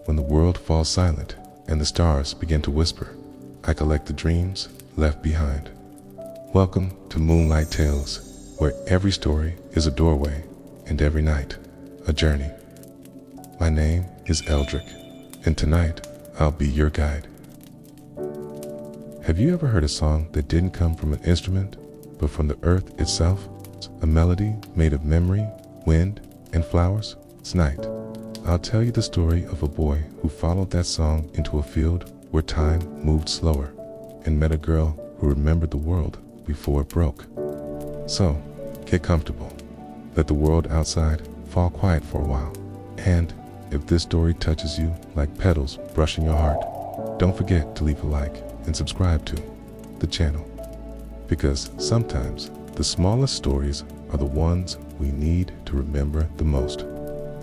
when the world falls silent and the stars begin to whisper, I collect the dreams left behind. Welcome to Moonlight Tales, where every story is a doorway and every night a journey. My name is Eldrick, and tonight I'll be your guide. Have you ever heard a song that didn't come from an instrument, but from the earth itself? A melody made of memory, wind, and flowers? Tonight, I'll tell you the story of a boy who followed that song into a field where time moved slower and met a girl who remembered the world before it broke. So, get comfortable. Let the world outside fall quiet for a while. And if this story touches you like petals brushing your heart, don't forget to leave a like and subscribe to the channel. Because sometimes the smallest stories are the ones we need to remember the most.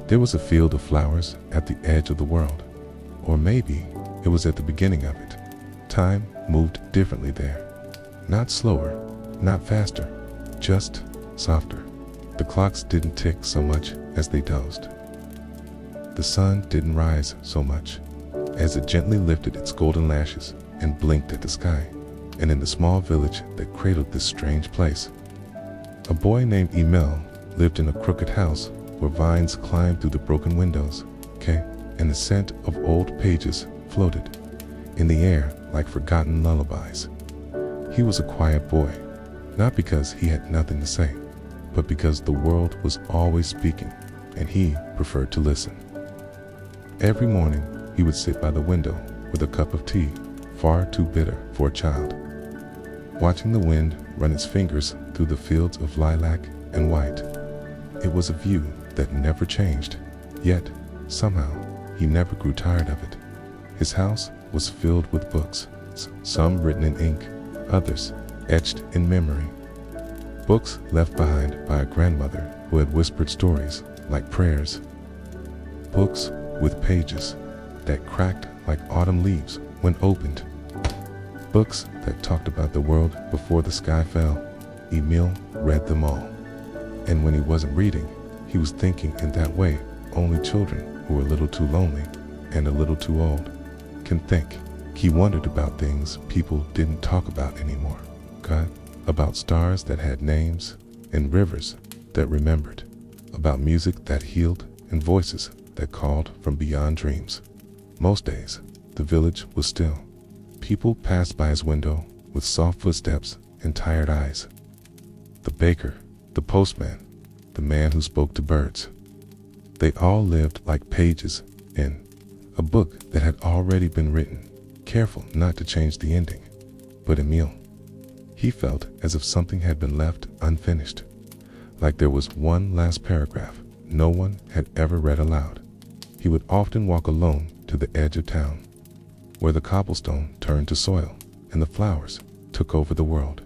There was a field of flowers at the edge of the world, or maybe it was at the beginning of it. Time moved differently there. Not slower, not faster, just softer. The clocks didn't tick so much as they dozed. The sun didn't rise so much as it gently lifted its golden lashes and blinked at the sky. And in the small village that cradled this strange place, a boy named Emil lived in a crooked house where vines climbed through the broken windows, and the scent of old pages floated in the air like forgotten lullabies. He was a quiet boy, not because he had nothing to say, but because the world was always speaking, and he preferred to listen. Every morning, he would sit by the window with a cup of tea, far too bitter for a child, watching the wind run its fingers through the fields of lilac and white. It was a view that never changed, yet somehow he never grew tired of it. His house was filled with books, some written in ink, others etched in memory. Books left behind by a grandmother who had whispered stories like prayers. Books with pages that cracked like autumn leaves when opened. Books that talked about the world before the sky fell. Emil read them all. And when he wasn't reading, he was thinking in that way only children who were a little too lonely and a little too old can think. He wondered about things people didn't talk about anymore. About stars that had names and rivers that remembered. About music that healed and voices that called from beyond dreams. Most days, the village was still. People passed by his window with soft footsteps and tired eyes. The baker, the postman, the man who spoke to birds. They all lived like pages in a book that had already been written, careful not to change the ending. But Emil, he felt as if something had been left unfinished, like there was one last paragraph no one had ever read aloud. He would often walk alone to the edge of town, where the cobblestone turned to soil and the flowers took over the world.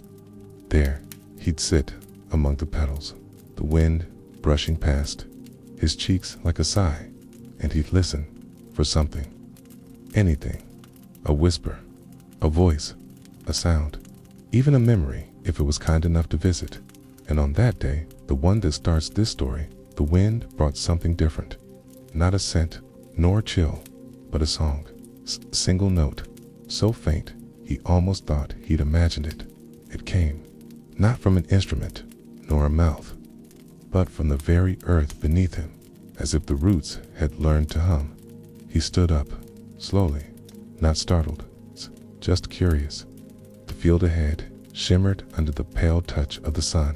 There, he'd sit among the petals, the wind brushing past, his cheeks like a sigh, and he'd listen for something, anything, a whisper, a voice, a sound, even a memory if it was kind enough to visit. And on that day, the one that starts this story, the wind brought something different. Not a scent, nor a chill, but a song. Single note, so faint he almost thought he'd imagined it. It came, not from an instrument, nor a mouth, but from the very earth beneath him, as if the roots had learned to hum. He stood up, slowly, not startled, just curious. The field ahead shimmered under the pale touch of the sun,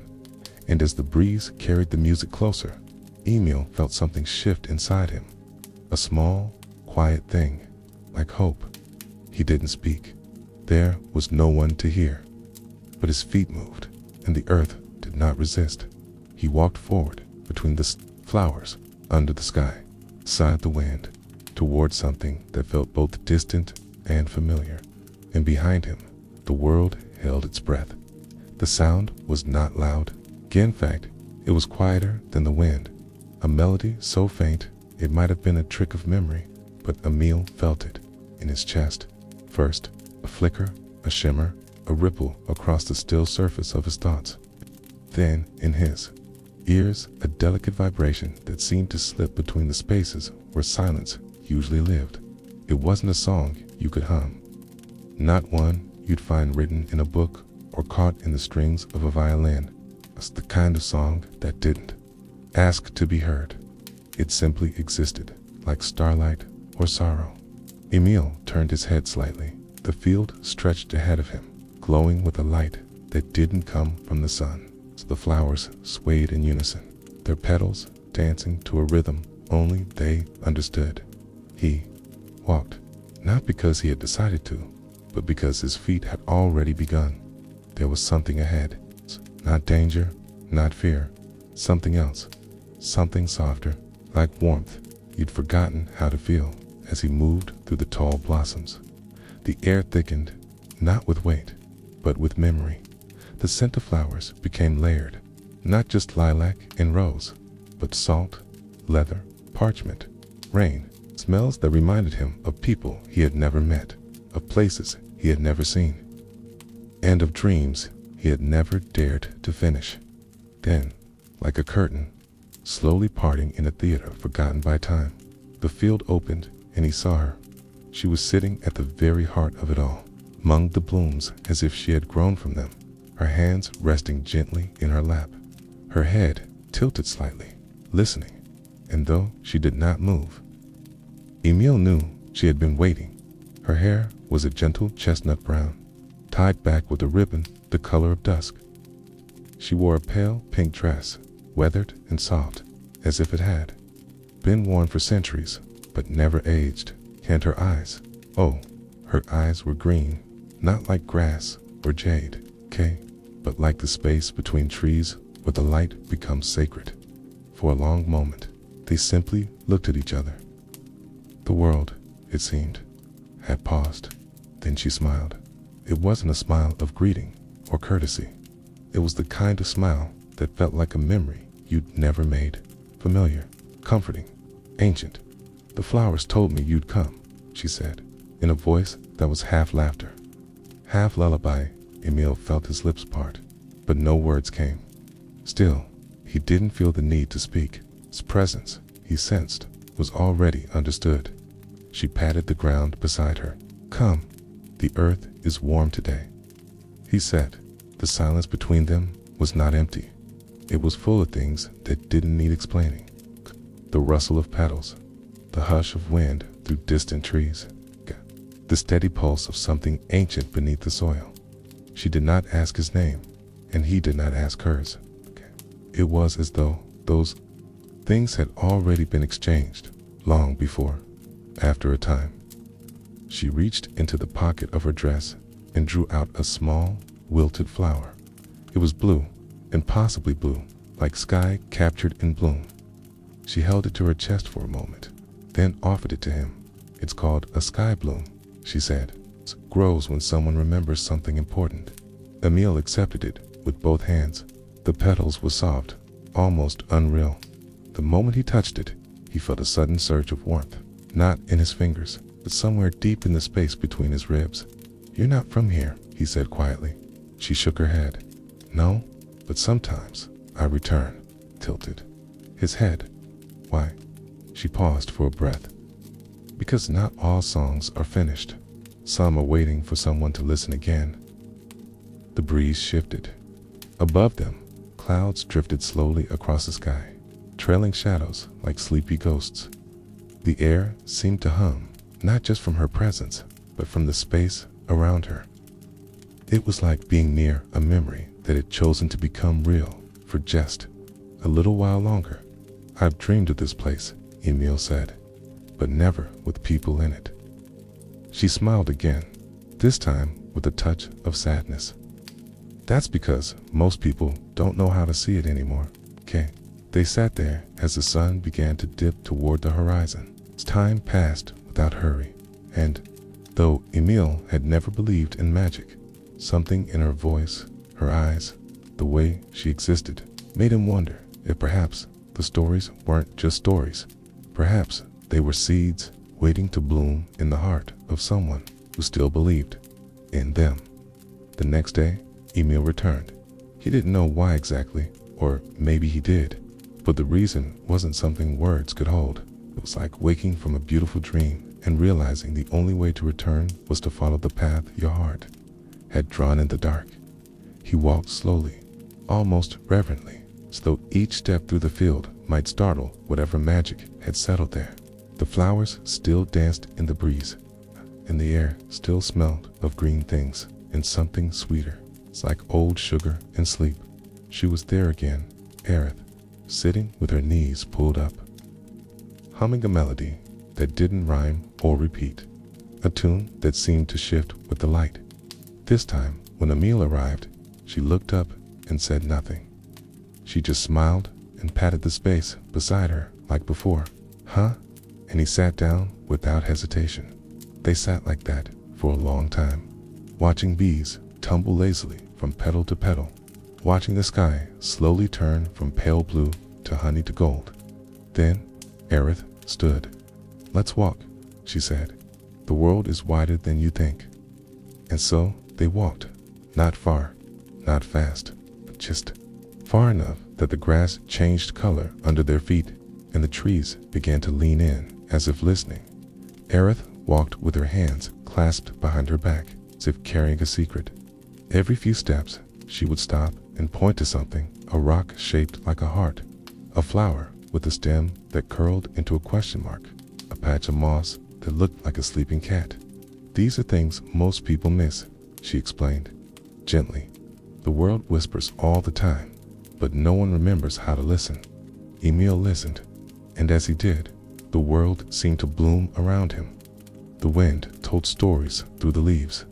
and as the breeze carried the music closer, Emil felt something shift inside him. A small, quiet thing, like hope. He didn't speak. There was no one to hear. But his feet moved, and the earth did not resist. He walked forward between the flowers under the sky, sighed the wind, toward something that felt both distant and familiar. And behind him, the world held its breath. The sound was not loud. In fact, it was quieter than the wind. A melody so faint it might have been a trick of memory, but Emil felt it in his chest. First, a flicker, a shimmer, a ripple across the still surface of his thoughts. Then, in his ears, a delicate vibration that seemed to slip between the spaces where silence usually lived. It wasn't a song you could hum. Not one you'd find written in a book or caught in the strings of a violin. It's the kind of song that didn't ask to be heard. It simply existed, like starlight or sorrow. Emil turned his head slightly. The field stretched ahead of him, glowing with a light that didn't come from the sun. The flowers swayed in unison, their petals dancing to a rhythm only they understood. He walked, not because he had decided to, but because his feet had already begun. There was something ahead, not danger, not fear, something else, something softer, like warmth he'd forgotten how to feel as he moved through the tall blossoms. The air thickened, not with weight, but with memory. The scent of flowers became layered, not just lilac and rose, but salt, leather, parchment, rain, smells that reminded him of people he had never met, of places he had never seen, and of dreams he had never dared to finish. Then, like a curtain, slowly parting in a theater forgotten by time, the field opened and he saw her. She was sitting at the very heart of it all, among the blooms as if she had grown from them, her hands resting gently in her lap, her head tilted slightly, listening, and though she did not move, Emil knew she had been waiting. Her hair was a gentle chestnut brown, tied back with a ribbon the color of dusk. She wore a pale pink dress, weathered and soft, as if it had been worn for centuries, but never aged. And her eyes, oh, her eyes were green, not like grass or jade, but like the space between trees where the light becomes sacred. For a long moment, they simply looked at each other. The world, it seemed, had paused. Then she smiled. It wasn't a smile of greeting or courtesy. It was the kind of smile that felt like a memory you'd never made, familiar, comforting, ancient. "The flowers told me you'd come," she said, in a voice that was half laughter, half lullaby. Emil felt his lips part, but no words came. Still, he didn't feel the need to speak. His presence, he sensed, was already understood. She patted the ground beside her. "Come, the earth is warm today," he said. The silence between them was not empty. It was full of things that didn't need explaining. The rustle of petals, the hush of wind through distant trees, the steady pulse of something ancient beneath the soil. She did not ask his name, and he did not ask hers. It was as though those things had already been exchanged long before. After a time, she reached into the pocket of her dress and drew out a small, wilted flower. It was blue, impossibly blue, like sky captured in bloom. She held it to her chest for a moment, then offered it to him. "It's called a sky bloom," she said. "It grows when someone remembers something important." Emil accepted it with both hands. The petals were soft, almost unreal. The moment he touched it, he felt a sudden surge of warmth, not in his fingers, but somewhere deep in the space between his ribs. "You're not from here," he said quietly. She shook her head. "No, but sometimes I return," tilted his head. "Why?" She paused for a breath. "Because not all songs are finished. Some are waiting for someone to listen again." The breeze shifted. Above them, clouds drifted slowly across the sky, trailing shadows like sleepy ghosts. The air seemed to hum, not just from her presence, but from the space around her. It was like being near a memory that had chosen to become real for just a little while longer. "I've dreamed of this place," Emil said, "but never with people in it." She smiled again, this time with a touch of sadness. "That's because most people don't know how to see it anymore." They sat there as the sun began to dip toward the horizon. Time passed without hurry, and though Emil had never believed in magic, something in her voice, her eyes, the way she existed, made him wonder if perhaps the stories weren't just stories. Perhaps they were seeds waiting to bloom in the heart of someone who still believed in them. The next day, Emil returned. He didn't know why exactly, or maybe he did, but the reason wasn't something words could hold. It was like waking from a beautiful dream and realizing the only way to return was to follow the path your heart had drawn in the dark. He walked slowly, almost reverently, as though each step through the field might startle whatever magic had settled there. The flowers still danced in the breeze, and the air still smelled of green things and something sweeter. It's like old sugar and sleep. She was there again, Aerith, sitting with her knees pulled up, humming a melody that didn't rhyme or repeat, a tune that seemed to shift with the light. This time, when Emil arrived, she looked up and said nothing. She just smiled and patted the space beside her like before. Huh? And he sat down without hesitation. They sat like that for a long time, watching bees tumble lazily from petal to petal, watching the sky slowly turn from pale blue to honey to gold. Then Aerith stood. "Let's walk," she said. "The world is wider than you think." And so they walked, not far, not fast, but just far enough that the grass changed color under their feet and the trees began to lean in as if listening. Aerith walked with her hands clasped behind her back, as if carrying a secret. Every few steps, she would stop and point to something, a rock shaped like a heart, a flower with a stem that curled into a question mark, a patch of moss that looked like a sleeping cat. "These are things most people miss," she explained, gently. "The world whispers all the time, but no one remembers how to listen." Emil listened, and as he did, the world seemed to bloom around him. The wind told stories through the leaves.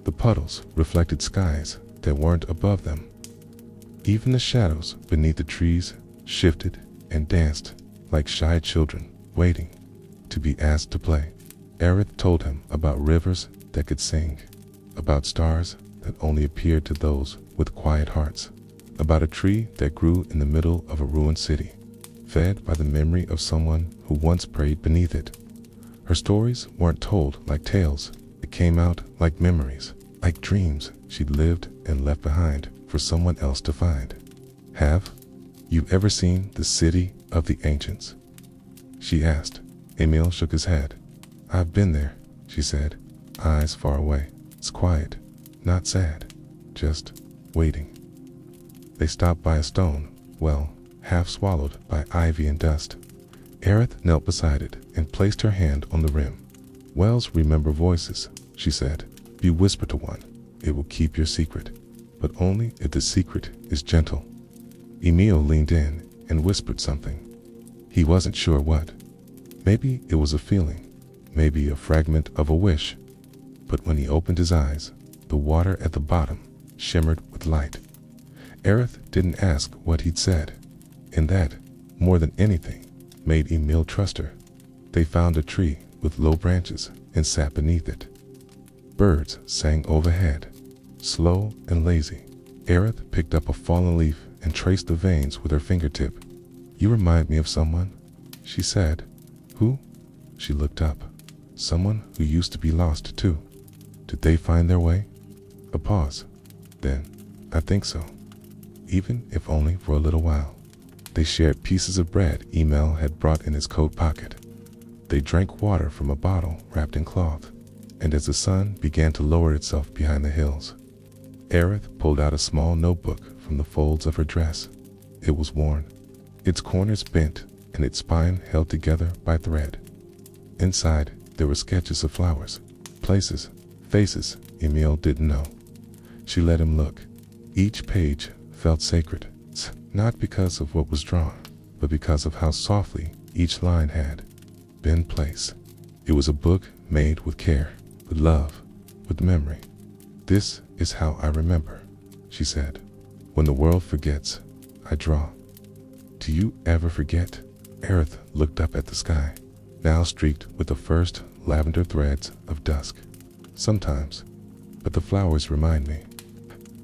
The puddles reflected skies that weren't above them. Even the shadows beneath the trees shifted and danced like shy children waiting to be asked to play. Aerith told him about rivers that could sing, about stars that only appeared to those with quiet hearts, about a tree that grew in the middle of a ruined city, fed by the memory of someone who once prayed beneath it. Her stories weren't told like tales, they came out like memories, like dreams she'd lived and left behind for someone else to find. "Have you ever seen the city of the ancients?" she asked. Emil shook his head. "I've been there," she said, eyes far away. "It's quiet, not sad, just waiting." They stopped by a stone well, half swallowed by ivy and dust. Aerith knelt beside it and placed her hand on the rim. "Wells remember voices," she said. "If you whisper to one, it will keep your secret, but only if the secret is gentle." Emil leaned in and whispered something. He wasn't sure what. Maybe it was a feeling, maybe a fragment of a wish. But when he opened his eyes, the water at the bottom shimmered with light. Aerith didn't ask what he'd said, and that, more than anything, made Emil trust her. They found a tree with low branches and sat beneath it. Birds sang overhead, slow and lazy. Aerith picked up a fallen leaf and traced the veins with her fingertip. "You remind me of someone," she said. "Who?" She looked up. "Someone who used to be lost too. Did they find their way?" A pause. Then, "I think so. Even if only for a little while." They shared pieces of bread Emil had brought in his coat pocket. They drank water from a bottle wrapped in cloth, and as the sun began to lower itself behind the hills, Aerith pulled out a small notebook from the folds of her dress. It was worn, its corners bent, and its spine held together by thread. Inside, there were sketches of flowers, places, faces Emil didn't know. She let him look. Each page felt sacred, not because of what was drawn, but because of how softly each line had been placed. It was a book made with care, with love, with memory. "This is how I remember," she said. "When the world forgets, I draw." "Do you ever forget?" Aerith looked up at the sky, now streaked with the first lavender threads of dusk. "Sometimes, but the flowers remind me."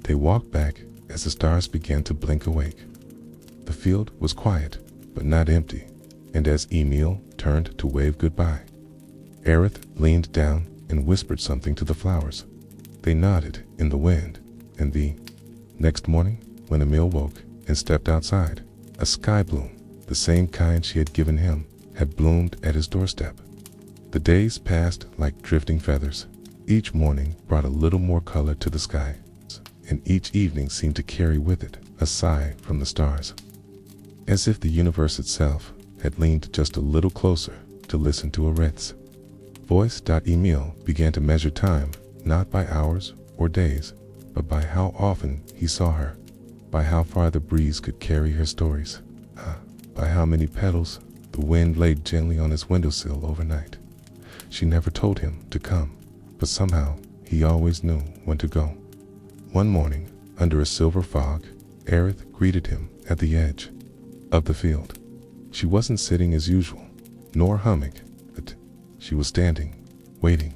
They walked back as the stars began to blink awake. The field was quiet, but not empty, and as Emil turned to wave goodbye, Aerith leaned down and whispered something to the flowers. They nodded in the wind, and the next morning, when Emil woke and stepped outside, a sky bloom, the same kind she had given him, had bloomed at his doorstep. The days passed like drifting feathers. Each morning brought a little more color to the sky, and each evening seemed to carry with it a sigh from the stars, as if the universe itself had leaned just a little closer to listen to Aerith's voice. Emil began to measure time, not by hours or days, but by how often he saw her, by how far the breeze could carry her stories, by how many petals the wind laid gently on his windowsill overnight. She never told him to come, but somehow he always knew when to go. One morning, under a silver fog, Aerith greeted him at the edge of the field. She wasn't sitting as usual, nor humming, but she was standing, waiting.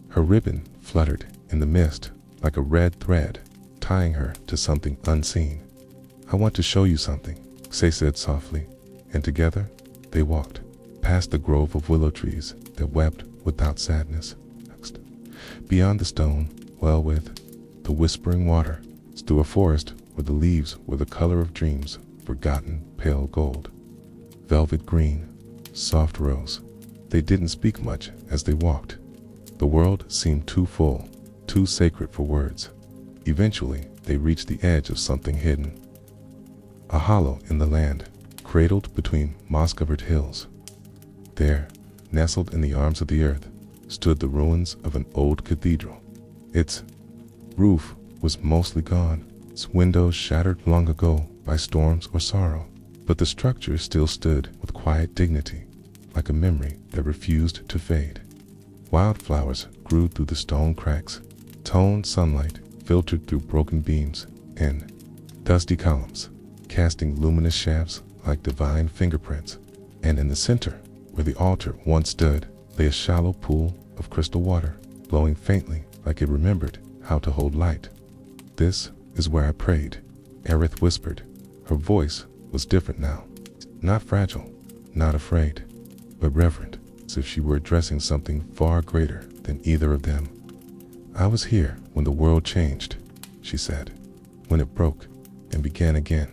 Her ribbon fluttered in the mist like a red thread, tying her to something unseen. "I want to show you something," Say said softly, and together they walked past the grove of willow trees that wept without sadness. Next, beyond the stone well with the whispering water, through a forest where the leaves were the color of dreams, forgotten pale gold, velvet green, soft rose. They didn't speak much as they walked. The world seemed too full, too sacred for words. Eventually, they reached the edge of something hidden. A hollow in the land, cradled between moss-covered hills. There, nestled in the arms of the earth, stood the ruins of an old cathedral. Its roof was mostly gone, its windows shattered long ago by storms or sorrow, but the structure still stood with quiet dignity, like a memory that refused to fade. Wildflowers grew through the stone cracks, toned sunlight filtered through broken beams and dusty columns, casting luminous shafts like divine fingerprints. And in the center, where the altar once stood, lay a shallow pool of crystal water, glowing faintly like it remembered how to hold light. "This is where I prayed," Aerith whispered. Her voice was different now, not fragile, not afraid, but reverent, as if she were addressing something far greater than either of them. "I was here when the world changed," she said, "when it broke and began again."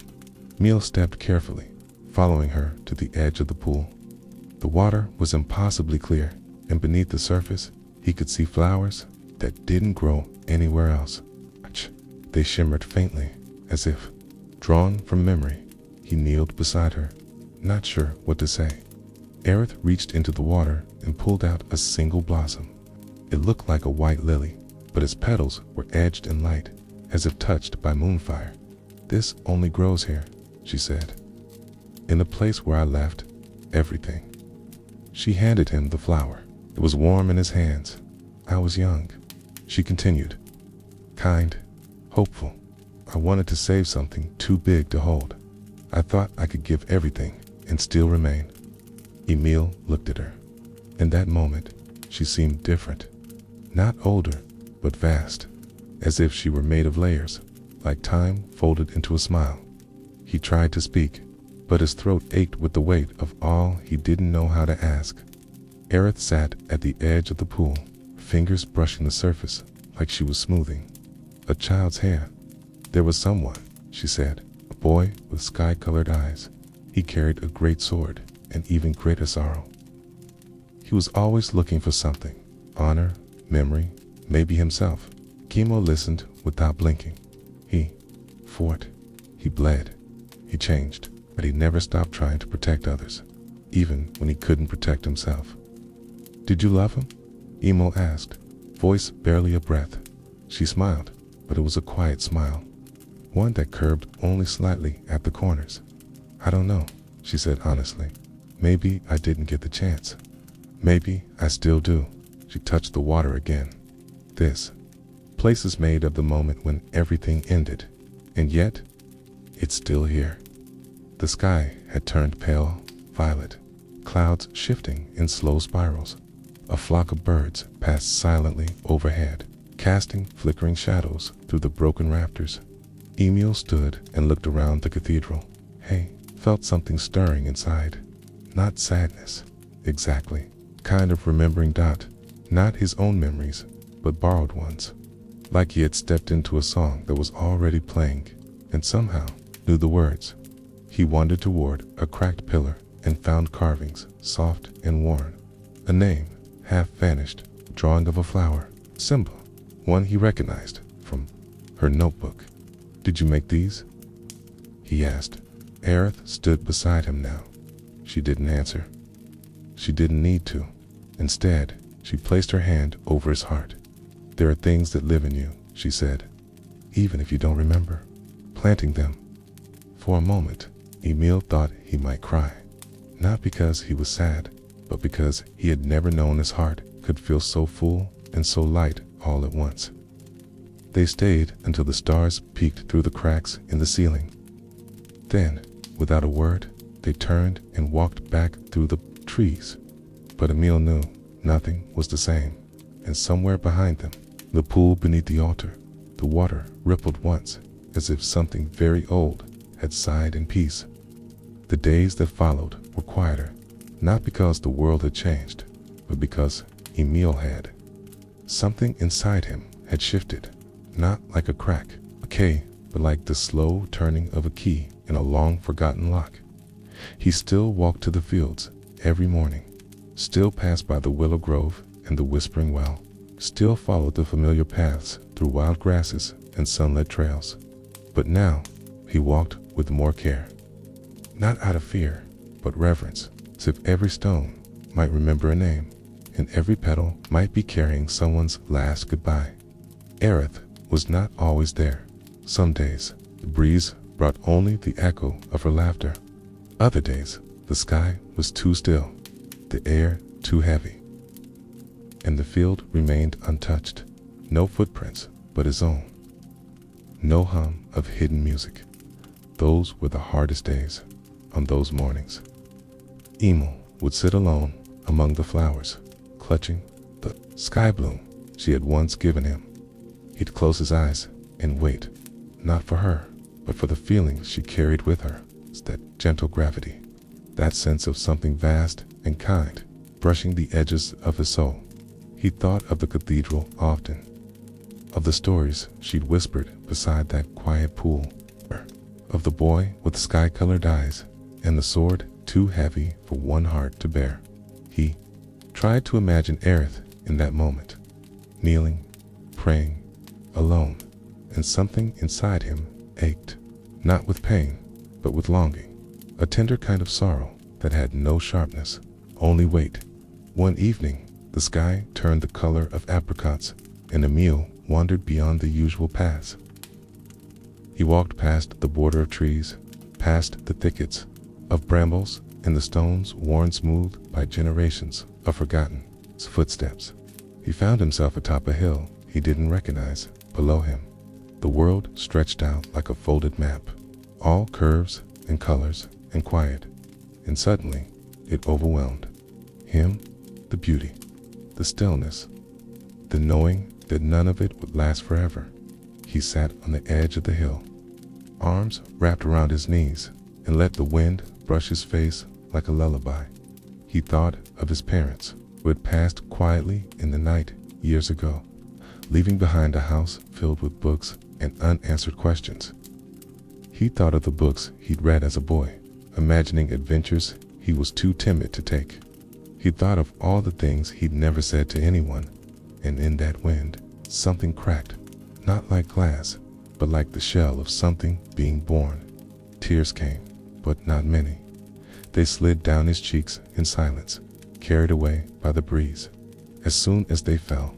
Emil stepped carefully, following her to the edge of the pool. The water was impossibly clear, and beneath the surface, he could see flowers that didn't grow anywhere else. They shimmered faintly, as if drawn from memory. He kneeled beside her, not sure what to say. Aerith reached into the water and pulled out a single blossom. It looked like a white lily, but its petals were edged in light, as if touched by moonfire. "This only grows here," she said, "in the place where I left everything." She handed him the flower. It was warm in his hands. "I was young," she continued, "kind, hopeful. I wanted to save something too big to hold. I thought I could give everything and still remain." Emil looked at her. In that moment, she seemed different. Not older, but vast, as if she were made of layers, like time folded into a smile. He tried to speak, but his throat ached with the weight of all he didn't know how to ask. Aerith sat at the edge of the pool, fingers brushing the surface like she was smoothing a child's hair. "There was someone," she said, "a boy with sky-colored eyes. He carried a great sword and even greater sorrow. He was always looking for something, honor, memory, maybe himself." Kimo listened without blinking. He fought, he bled, he changed, but he never stopped trying to protect others, even when he couldn't protect himself. "Did you love him?" Emil asked, voice barely a breath. She smiled, but it was a quiet smile, one that curved only slightly at the corners. "I don't know," she said honestly. "Maybe I didn't get the chance. Maybe I still do." She touched the water again. "This place is made of the moment when everything ended, and yet it's still here." The sky had turned pale violet, clouds shifting in slow spirals. A flock of birds passed silently overhead, casting flickering shadows through the broken rafters. Emil stood and looked around the cathedral. He felt something stirring inside. Not sadness, exactly. Kind of remembering. Not his own memories, but borrowed ones. Like he had stepped into a song that was already playing, and somehow knew the words. He wandered toward a cracked pillar and found carvings, soft and worn. A name, half vanished, drawing of a flower, symbol, one he recognized from her notebook. "Did you make these?" he asked. Aerith stood beside him now. She didn't answer. She didn't need to. Instead, she placed her hand over his heart. "There are things that live in you," she said, "even if you don't remember planting them." For a moment, Emil thought he might cry, not because he was sad, but because he had never known his heart could feel so full and so light all at once. They stayed until the stars peeked through the cracks in the ceiling. Then, without a word, they turned and walked back through the trees. But Emil knew nothing was the same, and somewhere behind them, the pool beneath the altar, the water rippled once, as if something very old had sighed in peace. The days that followed were quieter, not because the world had changed, but because Emil had. Something inside him had shifted, not like a crack, but like the slow turning of a key in a long-forgotten lock. He still walked to the fields every morning, still passed by the willow grove and the whispering well, still followed the familiar paths through wild grasses and sunlit trails. But now, he walked with more care. Not out of fear, but reverence, as if every stone might remember a name, and every petal might be carrying someone's last goodbye. Aerith was not always there. Some days, the breeze brought only the echo of her laughter. Other days, the sky was too still, the air too heavy, and the field remained untouched. No footprints but his own. No hum of hidden music. Those were the hardest days. On those mornings, Emil would sit alone among the flowers, clutching the sky bloom she had once given him. He'd close his eyes and wait, not for her, but for the feelings she carried with her. It's that gentle gravity, that sense of something vast and kind, brushing the edges of his soul. He thought of the cathedral often, of the stories she'd whispered beside that quiet pool, of the boy with sky-colored eyes and the sword too heavy for one heart to bear. He tried to imagine Aerith in that moment, kneeling, praying, alone, and something inside him ached, not with pain, but with longing, a tender kind of sorrow that had no sharpness, only weight. One evening, the sky turned the color of apricots, and Emil wandered beyond the usual paths. He walked past the border of trees, past the thickets of brambles and the stones worn smooth by generations of forgotten footsteps. He found himself atop a hill he didn't recognize. Below him, the world stretched out like a folded map, all curves and colors and quiet. And suddenly, it overwhelmed him, the beauty, the stillness, the knowing that none of it would last forever. He sat on the edge of the hill, arms wrapped around his knees, and let the wind brush his face like a lullaby. He thought of his parents, who had passed quietly in the night years ago, leaving behind a house filled with books and unanswered questions. He thought of the books he'd read as a boy, imagining adventures he was too timid to take. He thought of all the things he'd never said to anyone, and in that wind, something cracked, not like glass, but like the shell of something being born. Tears came, but not many. They slid down his cheeks in silence, carried away by the breeze, as soon as they fell.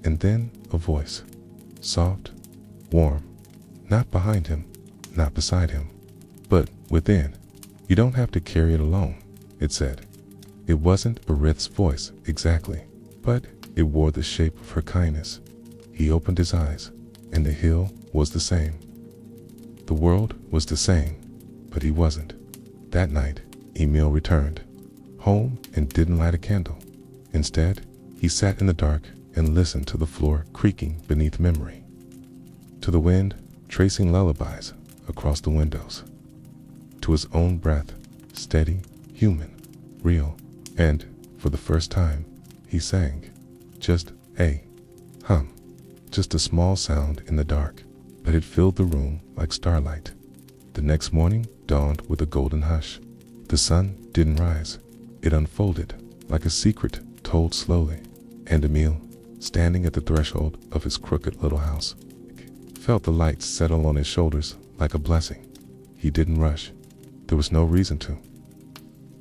And then a voice, soft, warm, not behind him, not beside him, but within. "You don't have to carry it alone," it said. It wasn't Aerith's voice exactly, but it wore the shape of her kindness. He opened his eyes, and the hill was the same. The world was the same, but he wasn't. That night, Emil returned home and didn't light a candle. Instead, he sat in the dark and listened to the floor creaking beneath memory, to the wind tracing lullabies across the windows, to his own breath, steady, human, real, and, for the first time, he sang, just a hum, just a small sound in the dark, but it filled the room like starlight. The next morning dawned with a golden hush. The sun didn't rise. It unfolded like a secret told slowly, and Emil, standing at the threshold of his crooked little house, felt the light settle on his shoulders like a blessing. He didn't rush. There was no reason to.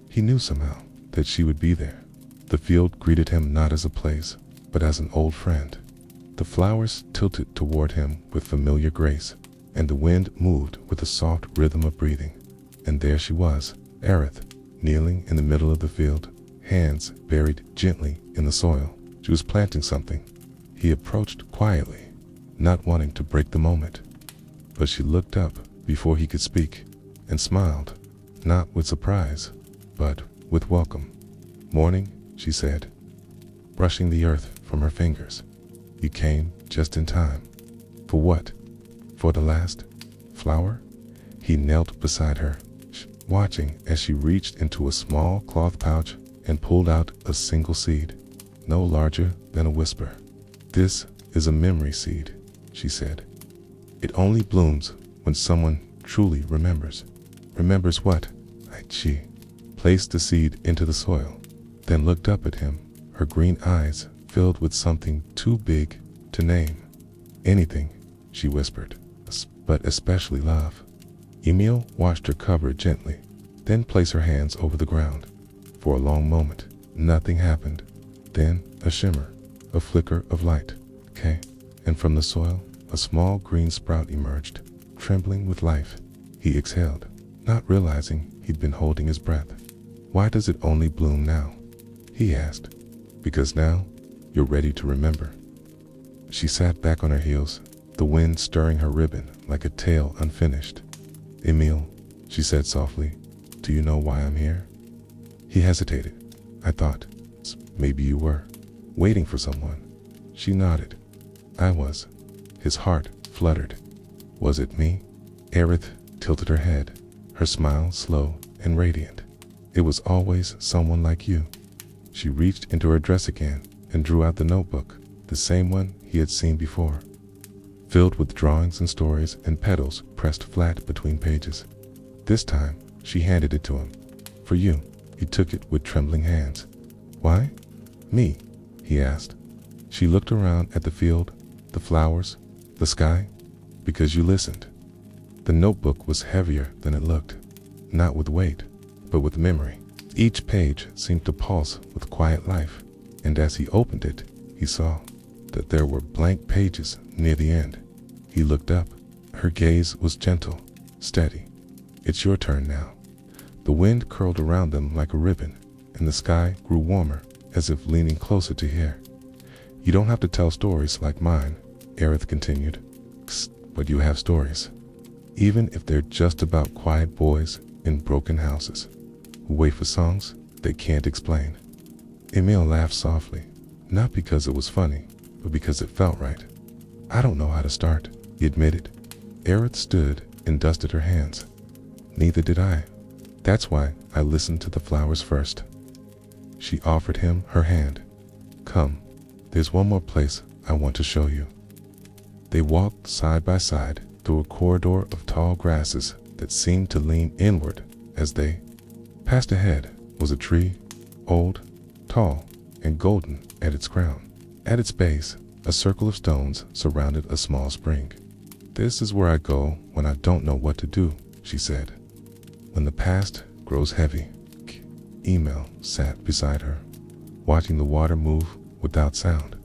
He knew somehow that she would be there. The field greeted him not as a place, but as an old friend. The flowers tilted toward him with familiar grace, and the wind moved with a soft rhythm of breathing. And there she was, Aerith, kneeling in the middle of the field, hands buried gently in the soil. She was planting something. He approached quietly, not wanting to break the moment. But she looked up before he could speak, and smiled, not with surprise, but with welcome. "Morning," she said, brushing the earth from her fingers. "You came just in time." "For what? For the last flower?" He knelt beside her, watching as she reached into a small cloth pouch and pulled out a single seed, no larger than a whisper. "This is a memory seed," she said. "It only blooms when someone truly remembers." "Remembers what?" She placed the seed into the soil, then looked up at him, her green eyes filled with something too big to name. "Anything," she whispered, "but especially love." Emil watched her cover it gently, then place her hands over the ground. For a long moment, nothing happened. Then a shimmer, a flicker of light. "Okay." And from the soil, a small green sprout emerged, trembling with life. He exhaled, not realizing he'd been holding his breath. "Why does it only bloom now?" he asked. "Because now you're ready to remember." She sat back on her heels, the wind stirring her ribbon like a tale unfinished. "Emil," she said softly, "do you know why I'm here?" He hesitated. "I thought maybe you were waiting for someone." She nodded. "I was." His heart fluttered. "Was it me?" Aerith tilted her head, her smile slow and radiant. "It was always someone like you." She reached into her dress again and drew out the notebook, the same one he had seen before, filled with drawings and stories and petals pressed flat between pages. This time, she handed it to him. "For you." He took it with trembling hands. "Why? Me?" he asked. She looked around at the field, the flowers, the sky. "Because you listened." The notebook was heavier than it looked, not with weight, but with memory. Each page seemed to pulse with quiet life, and as he opened it, he saw that there were blank pages near the end. He looked up. Her gaze was gentle, steady. "It's your turn now." The wind curled around them like a ribbon, and the sky grew warmer, as if leaning closer to hear. "You don't have to tell stories like mine," Aerith continued, "but you have stories. Even if they're just about quiet boys in broken houses who wait for songs they can't explain." Emil laughed softly, not because it was funny, but because it felt right. "I don't know how to start," he admitted. Aerith stood and dusted her hands. "Neither did I. That's why I listened to the flowers first." She offered him her hand. "Come, there's one more place I want to show you." They walked side by side through a corridor of tall grasses that seemed to lean inward as they passed. Ahead was a tree, old, tall, and golden at its crown. At its base, a circle of stones surrounded a small spring. "This is where I go when I don't know what to do," she said. "When the past grows heavy." Emil sat beside her, watching the water move without sound.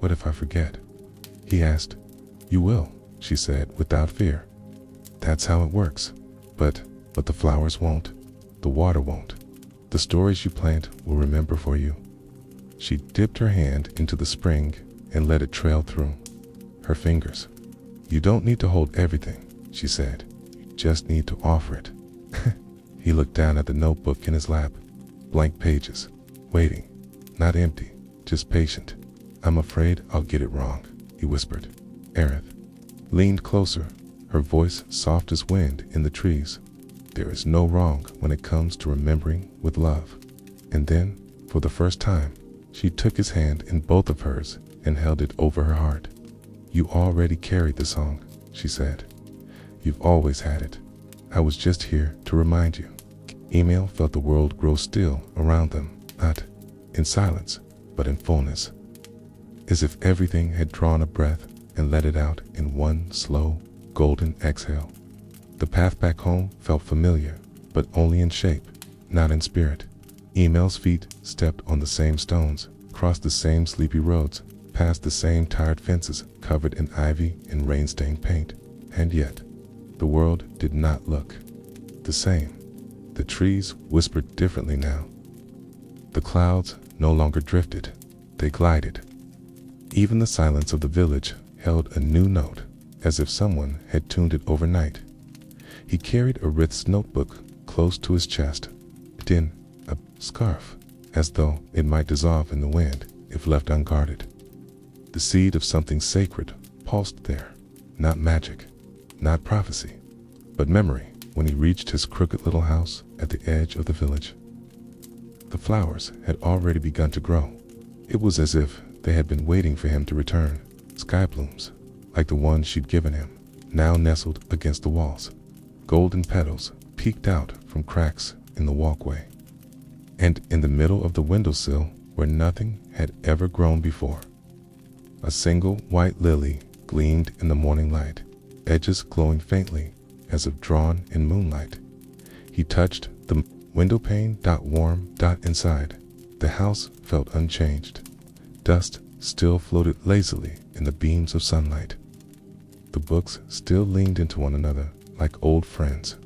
"What if I forget?" he asked. "You will," she said without fear. "That's how it works. But the flowers won't. The water won't. The stories you plant will remember for you." She dipped her hand into the spring and let it trail through her fingers. "You don't need to hold everything," she said. "You just need to offer it." He looked down at the notebook in his lap. Blank pages. Waiting. Not empty, just patient. "I'm afraid I'll get it wrong," he whispered. Aerith leaned closer, her voice soft as wind in the trees. "There is no wrong when it comes to remembering with love." And then, for the first time, she took his hand in both of hers and held it over her heart. "You already carried the song," she said. "You've always had it. I was just here to remind you." Emil felt the world grow still around them, not in silence, but in fullness, as if everything had drawn a breath and let it out in one slow, golden exhale. The path back home felt familiar, but only in shape, not in spirit. Emil's feet stepped on the same stones, crossed the same sleepy roads, past the same tired fences covered in ivy and rain-stained paint, and yet the world did not look the same. The trees whispered differently now. The clouds no longer drifted, they glided. Even the silence of the village held a new note, as if someone had tuned it overnight. He carried Aerith's notebook close to his chest, in a scarf, as though it might dissolve in the wind if left unguarded. The seed of something sacred pulsed there, not magic, not prophecy, but memory. When he reached his crooked little house at the edge of the village, the flowers had already begun to grow. It was as if they had been waiting for him to return, sky blooms, like the ones she'd given him, now nestled against the walls. Golden petals peeked out from cracks in the walkway, and in the middle of the windowsill, where nothing had ever grown before, a single white lily gleamed in the morning light, edges glowing faintly as if drawn in moonlight. He touched the window pane. Warm. Inside, the house felt unchanged. Dust still floated lazily in the beams of sunlight. The books still leaned into one another like old friends.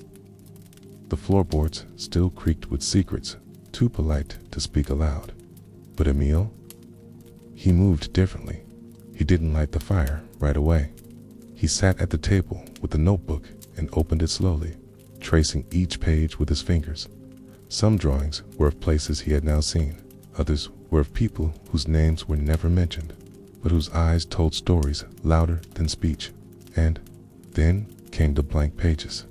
The floorboards still creaked with secrets too polite to speak aloud. But Emil? He moved differently. He didn't light the fire right away. He sat at the table with the notebook and opened it slowly, tracing each page with his fingers. Some drawings were of places he had now seen. Others were of people whose names were never mentioned, but whose eyes told stories louder than speech. And then came the blank pages,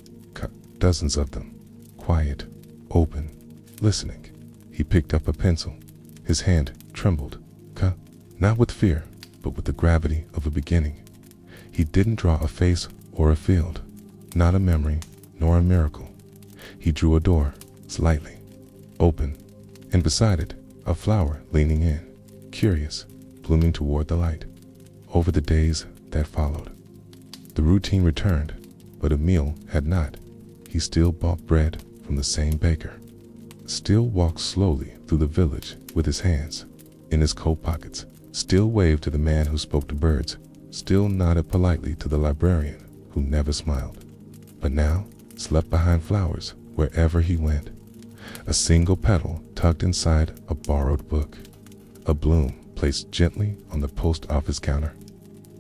dozens of them, quiet, open, listening. He picked up a pencil. His hand trembled, not with fear, but with the gravity of a beginning. He didn't draw a face or a field, not a memory nor a miracle. He drew a door, slightly, open, and beside it, a flower leaning in, curious, blooming toward the light. Over the days that followed, the routine returned, but Emil had not. He still bought bread from the same baker, still walked slowly through the village with his hands in his coat pockets, still waved to the man who spoke to birds, still nodded politely to the librarian who never smiled, but now slept behind flowers wherever he went. A single petal tucked inside a borrowed book, a bloom placed gently on the post office counter,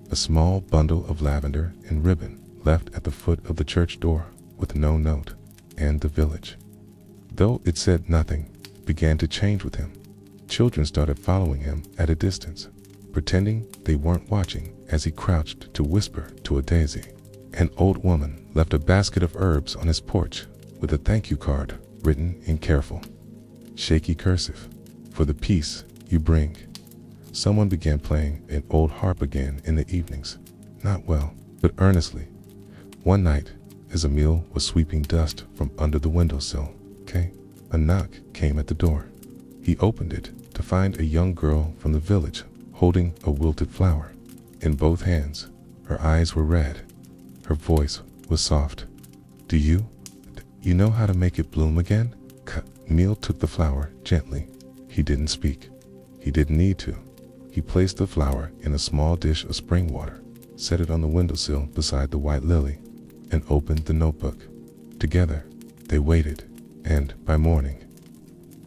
a small bundle of lavender and ribbon left at the foot of the church door with no note, and the village, though it said nothing, began to change with him. Children started following him at a distance, pretending they weren't watching as he crouched to whisper to a daisy. An old woman left a basket of herbs on his porch with a thank you card written in careful, shaky cursive, "For the peace you bring." Someone began playing an old harp again in the evenings, not well, but earnestly. One night, as Emil was sweeping dust from under the windowsill, a knock came at the door. He opened it to find a young girl from the village holding a wilted flower in both hands. Her eyes were red. Her voice was soft. Do you know how to make it bloom again?" Emil took the flower gently. He didn't speak. He didn't need to. He placed the flower in a small dish of spring water, set it on the windowsill beside the white lily, and opened the notebook. Together, they waited, and by morning,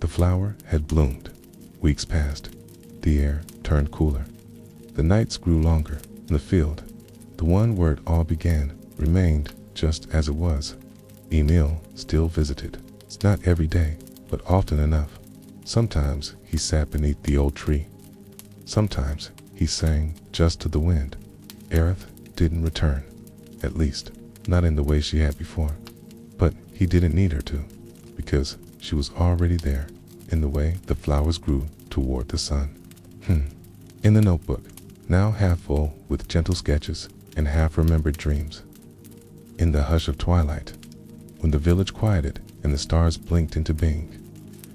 the flower had bloomed. Weeks passed. The air turned cooler. The nights grew longer in the field. The one where it all began remained just as it was. Emil still visited. It's not every day, but often enough. Sometimes he sat beneath the old tree. Sometimes he sang just to the wind. Aerith didn't return, at least not in the way she had before. But he didn't need her to, because she was already there in the way the flowers grew toward the sun. In the notebook, now half full with gentle sketches and half remembered dreams. In the hush of twilight, when the village quieted and the stars blinked into being.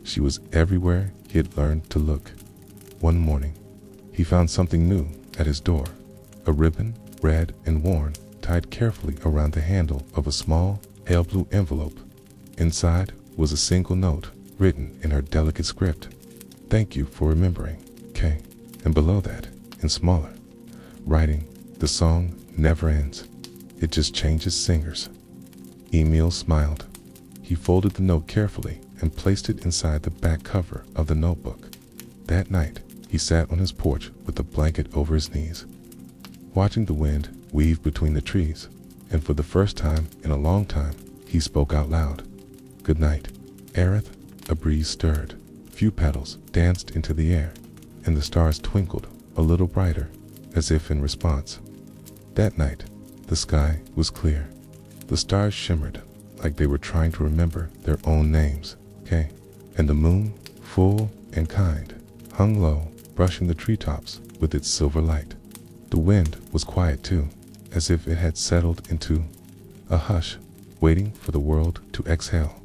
She was everywhere he had learned to look. One morning, he found something new at his door, a ribbon, red and worn, tied carefully around the handle of a small, pale blue envelope. Inside was a single note written in her delicate script. "Thank you for remembering, K." And below that, in smaller writing, "The song never ends. It just changes singers." Emil smiled. He folded the note carefully and placed it inside the back cover of the notebook. That night, he sat on his porch with a blanket over his knees, watching the wind weave between the trees, and for the first time in a long time, he spoke out loud. "Good night, Aerith." A breeze stirred, few petals danced into the air, and the stars twinkled a little brighter, as if in response. That night, the sky was clear. The stars shimmered like they were trying to remember their own names, K. And the moon, full and kind, hung low, brushing the treetops with its silver light. The wind was quiet too, as if it had settled into a hush, waiting for the world to exhale.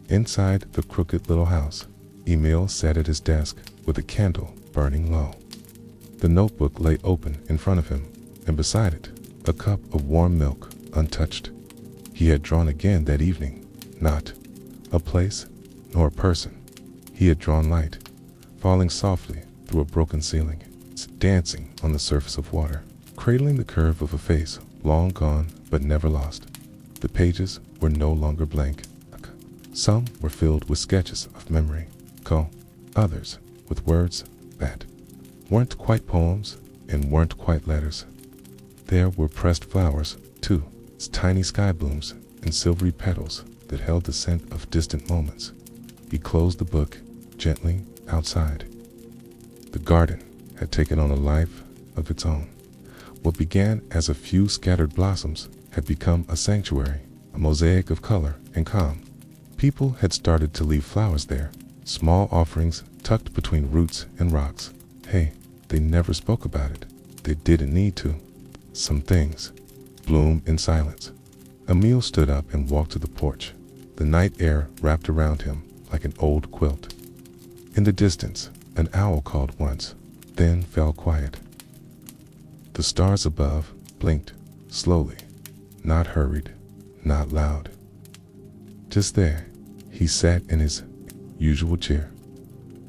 Inside the crooked little house, Emil sat at his desk with a candle burning low. The notebook lay open in front of him, and beside it, a cup of warm milk, untouched. He had drawn again that evening, not a place nor a person. He had drawn light, falling softly through a broken ceiling, dancing on the surface of water, cradling the curve of a face long gone but never lost. The pages were no longer blank. Some were filled with sketches of memory, others with words that weren't quite poems and weren't quite letters. There were pressed flowers, too, tiny sky blooms and silvery petals that held the scent of distant moments. He closed the book gently outside. The garden had taken on a life of its own. What began as a few scattered blossoms had become a sanctuary, a mosaic of color and calm. People had started to leave flowers there, small offerings tucked between roots and rocks. Hey, they never spoke about it. They didn't need to. Some things bloom in silence. Emil stood up and walked to the porch. The night air wrapped around him like an old quilt. In the distance, an owl called once, then fell quiet. The stars above blinked slowly, not hurried, not loud. Just there, he sat in his usual chair.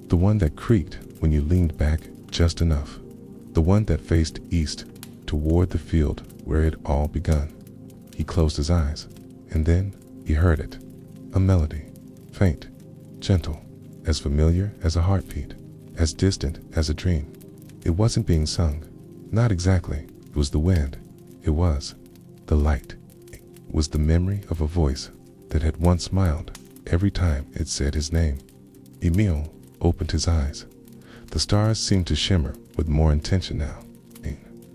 The one that creaked when you leaned back just enough. The one that faced east toward the field where it all begun. He closed his eyes, and then he heard it. A melody, faint, gentle, as familiar as a heartbeat, as distant as a dream. It wasn't being sung. Not exactly. It was the wind. It was the light. It was the memory of a voice that had once smiled every time it said his name. Emil opened his eyes. The stars seemed to shimmer with more intention now.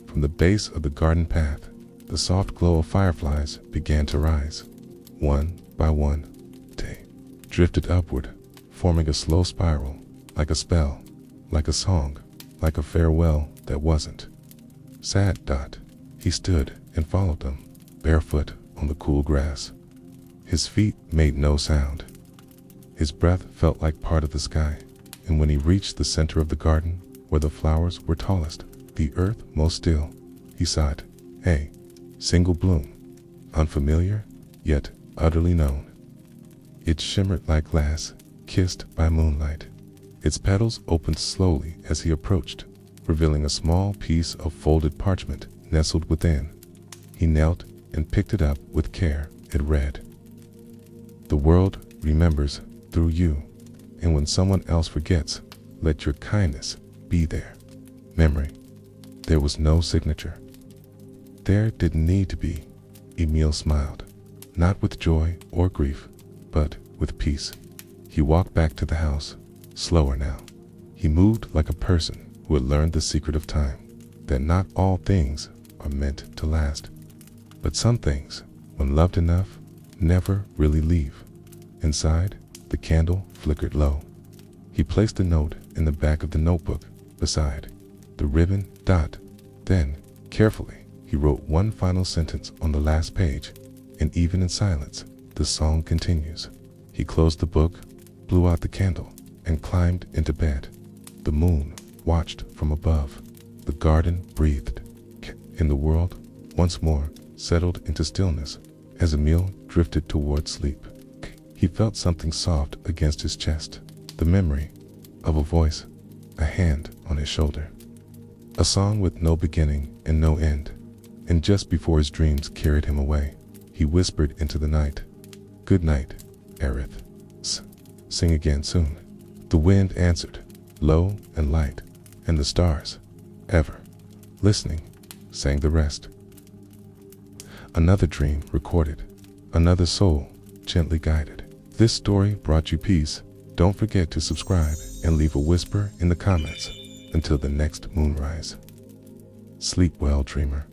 From the base of the garden path, the soft glow of fireflies began to rise. One by one, they drifted upward, forming a slow spiral, like a spell, like a song, like a farewell that wasn't. Sad Dot. He stood and followed them, barefoot on the cool grass. His feet made no sound. His breath felt like part of the sky, and when he reached the center of the garden, where the flowers were tallest, the earth most still, he sighed. Hey, single bloom, unfamiliar, yet utterly known. It shimmered like glass, kissed by moonlight. Its petals opened slowly as he approached, revealing a small piece of folded parchment nestled within. He knelt and picked it up with care. It read, "The world remembers through you, and when someone else forgets, let your kindness be there." Memory. There was no signature. There didn't need to be. Emil smiled, not with joy or grief, but with peace. He walked back to the house, slower now. He moved like a person who had learned the secret of time, that not all things are meant to last, but some things, when loved enough, never really leave. Inside, the candle flickered low. He placed the note in the back of the notebook beside the ribbon dot. Then, carefully, he wrote one final sentence on the last page, and even in silence, the song continues. He closed the book, blew out the candle, and climbed into bed. The moon watched from above. The garden breathed. In the world, once more, settled into stillness as Emil drifted toward sleep. He felt something soft against his chest, the memory of a voice, a hand on his shoulder. A song with no beginning and no end. And just before his dreams carried him away, he whispered into the night, "Good night, Aerith. Sing again soon." The wind answered, low and light, and the stars, ever listening, sang the rest. Another dream recorded, another soul gently guided. This story brought you peace. Don't forget to subscribe and leave a whisper in the comments. Until the next moonrise. Sleep well, dreamer.